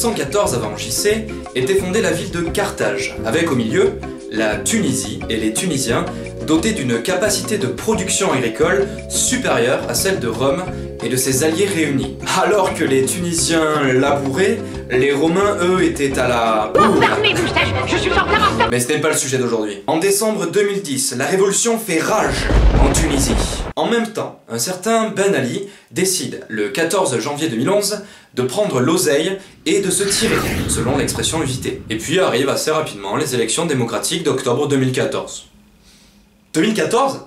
814 avant JC était fondée la ville de Carthage, avec au milieu la Tunisie et les Tunisiens dotés d'une capacité de production agricole supérieure à celle de Rome et de ses alliés réunis. Alors que les Tunisiens labouraient, les Romains, eux, étaient à la bourre. Mais ce n'est pas le sujet d'aujourd'hui. En décembre 2010, la révolution fait rage en Tunisie. En même temps, un certain Ben Ali décide, le 14 janvier 2011, de prendre l'oseille et de se tirer, selon l'expression usitée. Et puis arrivent assez rapidement les élections démocratiques d'octobre 2014. 2014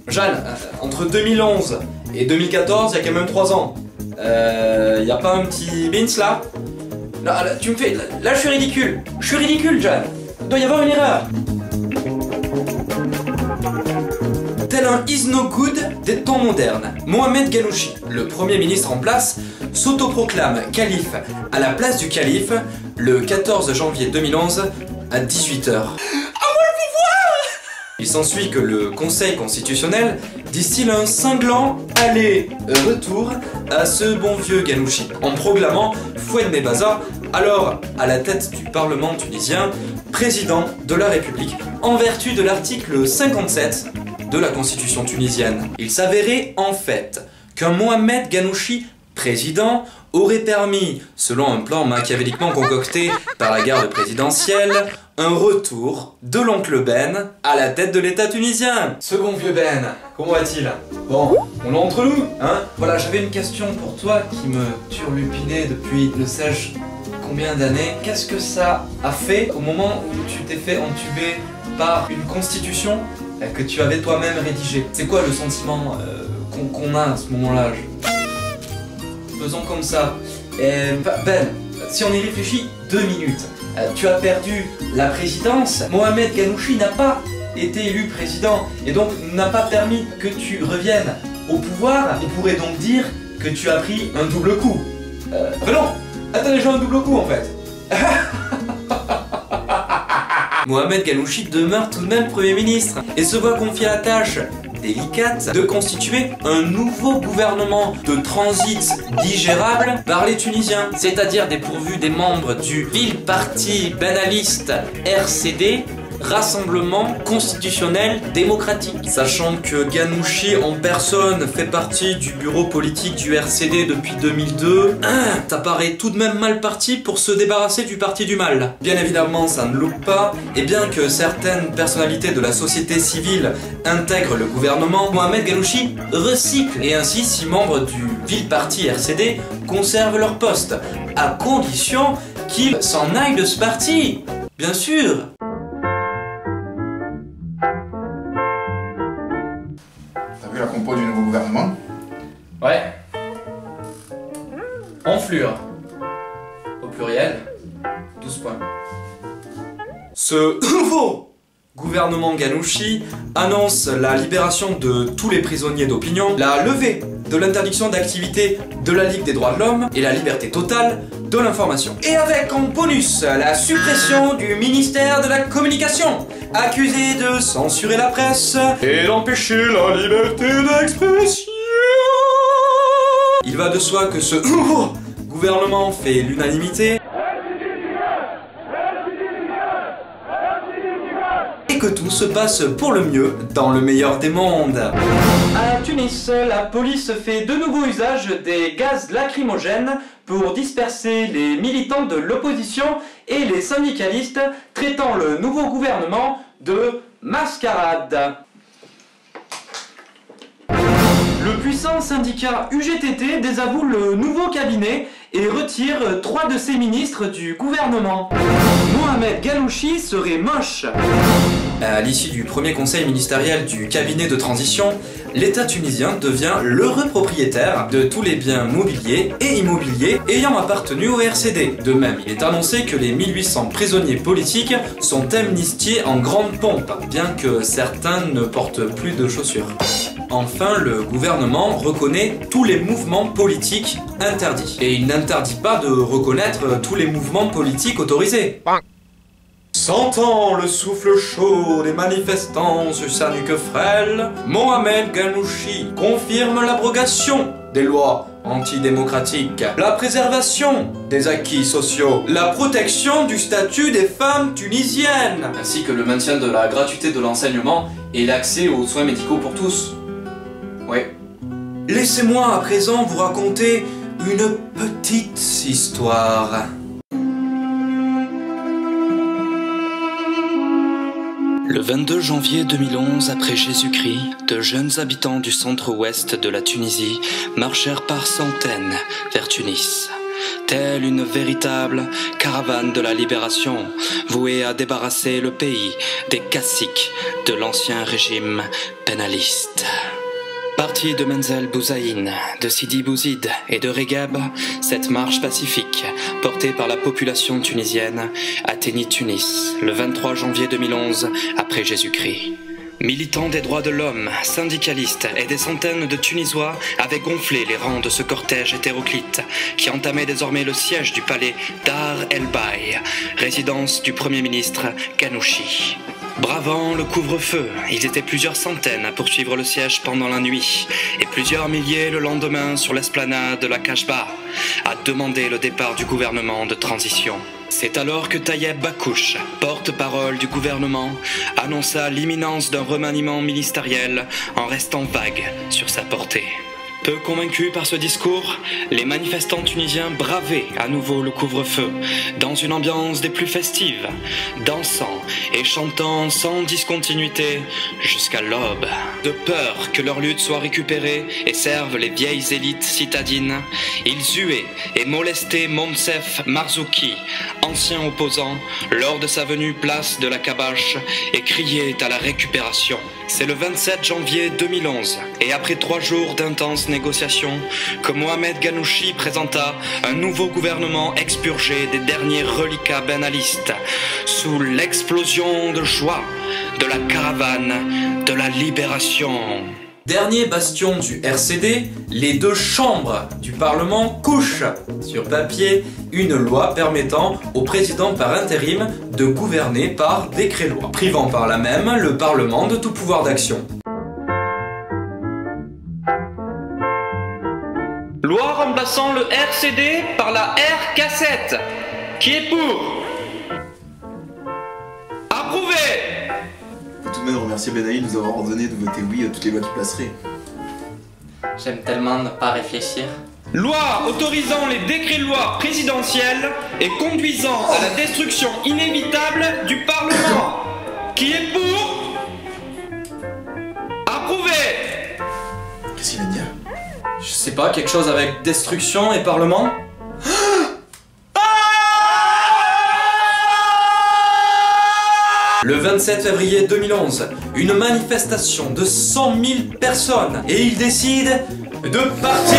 Jeanne, entre 2011 et 2014, il y a quand même 3 ans. Y a pas un petit bins là? Là, tu me fais... Là, je suis ridicule. Je suis ridicule, Jeanne. Il doit y avoir une erreur. Tel un is no good des temps modernes, Mohamed Ghannouchi, le premier ministre en place, s'autoproclame calife à la place du calife le 14 janvier 2011 à 18h. Il s'ensuit que le Conseil constitutionnel distille un cinglant aller-retour à ce bon vieux Ghannouchi, en proclamant Fouad Mebaza, alors à la tête du Parlement tunisien, président de la République, en vertu de l'article 57 de la Constitution tunisienne. Il s'avérait en fait qu'un Mohamed Ghannouchi président aurait permis, selon un plan machiavéliquement concocté par la garde présidentielle, un retour de l'oncle Ben à la tête de l'État tunisien. Ce bon vieux Ben, comment va-t-il? Bon, on est entre nous, hein? Voilà, j'avais une question pour toi qui me turlupinait depuis ne sais-je combien d'années. Qu'est-ce que ça a fait au moment où tu t'es fait entuber par une constitution que tu avais toi-même rédigée? C'est quoi le sentiment qu'on a à ce moment-là? Faisons comme ça. Ben, si on y réfléchit 2 minutes, tu as perdu la présidence. Mohamed Ghannouchi n'a pas été élu président et donc n'a pas permis que tu reviennes au pouvoir. On pourrait donc dire que tu as pris un double coup. Enfin non, attends, déjà un double coup en fait. Mohamed Ghannouchi demeure tout de même Premier ministre et se voit confier la tâche délicate de constituer un nouveau gouvernement de transit digérable par les Tunisiens, c'est-à-dire dépourvu des membres du vil parti banaliste RCD, Rassemblement Constitutionnel Démocratique. Sachant que Ghannouchi en personne fait partie du bureau politique du RCD depuis 2002, ça paraît tout de même mal parti pour se débarrasser du parti du mal. Bien évidemment, ça ne loupe pas, et bien que certaines personnalités de la société civile intègrent le gouvernement, Mohamed Ghannouchi recycle, et ainsi 6 membres du vil parti RCD conservent leur poste, à condition qu'ils s'en aillent de ce parti. Bien sûr. La compo du nouveau gouvernement? Ouais. Enflure. Au pluriel, 12 points. Ce nouveau gouvernement Ghannouchi annonce la libération de tous les prisonniers d'opinion, la levée de l'interdiction d'activité de la Ligue des droits de l'homme et la liberté totale de l'information. Et avec en bonus la suppression du ministère de la Communication, accusé de censurer la presse et d'empêcher la liberté d'expression. Il va de soi que ce gouvernement fait l'unanimité et que tout se passe pour le mieux dans le meilleur des mondes. À Tunis, la police fait de nouveau usage des gaz lacrymogènes pour disperser les militants de l'opposition et les syndicalistes, traitant le nouveau gouvernement de mascarade. Le puissant syndicat UGTT désavoue le nouveau cabinet et retire 3 de ses ministres du gouvernement. Mohamed Ghannouchi serait moche. À l'issue du premier conseil ministériel du cabinet de transition, l'État tunisien devient l'heureux propriétaire de tous les biens mobiliers et immobiliers ayant appartenu au RCD. De même, il est annoncé que les 1800 prisonniers politiques sont amnistiés en grande pompe, bien que certains ne portent plus de chaussures. Enfin, le gouvernement reconnaît tous les mouvements politiques interdits. Et il n'interdit pas de reconnaître tous les mouvements politiques autorisés. Sentant le souffle chaud des manifestants sur sa nuque frêle, Mohamed Ghannouchi confirme l'abrogation des lois antidémocratiques, la préservation des acquis sociaux, la protection du statut des femmes tunisiennes, ainsi que le maintien de la gratuité de l'enseignement et l'accès aux soins médicaux pour tous. Ouais. Laissez-moi à présent vous raconter une petite histoire. Le 22 janvier 2011 après Jésus-Christ, de jeunes habitants du centre-ouest de la Tunisie marchèrent par centaines vers Tunis. Telle une véritable caravane de la libération, vouée à débarrasser le pays des caciques de l'ancien régime pénaliste. Partie de Menzel Bouzaïn, de Sidi Bouzid et de Regab, cette marche pacifique, portée par la population tunisienne, atteignit Tunis le 23 janvier 2011 après Jésus-Christ. Militants des droits de l'homme, syndicalistes et des centaines de Tunisois avaient gonflé les rangs de ce cortège hétéroclite qui entamait désormais le siège du palais Dar el-Baï, résidence du Premier ministre Ghannouchi. Bravant le couvre-feu, ils étaient plusieurs centaines à poursuivre le siège pendant la nuit et plusieurs milliers le lendemain sur l'esplanade de la Kashba à demander le départ du gouvernement de transition. C'est alors que Tayeb Bakouche, porte-parole du gouvernement, annonça l'imminence d'un remaniement ministériel en restant vague sur sa portée. Peu convaincus par ce discours, les manifestants tunisiens bravaient à nouveau le couvre-feu, dans une ambiance des plus festives, dansant et chantant sans discontinuité jusqu'à l'aube. De peur que leur lutte soit récupérée et serve les vieilles élites citadines, ils huaient et molestaient Monsef Marzouki, ancien opposant, lors de sa venue place de la Kabache et criaient à la récupération. C'est le 27 janvier 2011, et après 3 jours d'intenses négociations, que Mohamed Ghannouchi présenta un nouveau gouvernement expurgé des derniers reliquats bénalistes, sous l'explosion de joie de la caravane de la libération. Dernier bastion du RCD, les 2 chambres du Parlement couchent sur papier une loi permettant au président par intérim de gouverner par décret-loi, privant par là même le Parlement de tout pouvoir d'action. Loi remplaçant le RCD par la R-cassette. Qui est pour? Approuvé! Faut tout de même remercier Ben Ali de nous avoir ordonné de voter oui à toutes les lois qu'il placerait. J'aime tellement ne pas réfléchir. Loi autorisant les décrets-lois présidentiels et conduisant à la destruction inévitable du Parlement. Qui est pour? Approuvé! Qu'est-ce qu'il vient de dire? Je sais pas, quelque chose avec destruction et Parlement? Le 27 février 2011, une manifestation de 100 000 personnes et ils décident de partir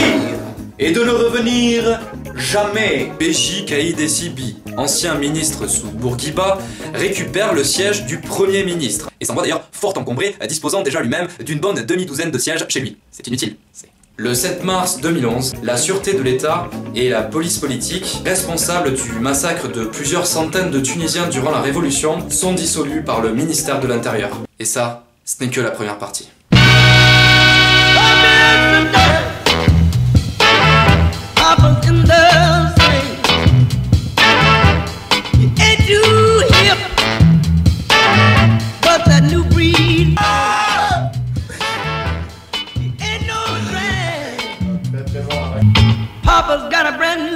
et de ne revenir jamais. Béji Caïd Essibi, ancien ministre sous Bourguiba, récupère le siège du Premier ministre et s'en va d'ailleurs fort encombré, disposant déjà lui-même d'une bonne demi-douzaine de sièges chez lui. C'est inutile. Le 7 mars 2011, la sûreté de l'État et la police politique, responsables du massacre de plusieurs centaines de Tunisiens durant la Révolution, sont dissolus par le ministère de l'Intérieur. Et ça, ce n'est que la première partie. Papa's got a brand new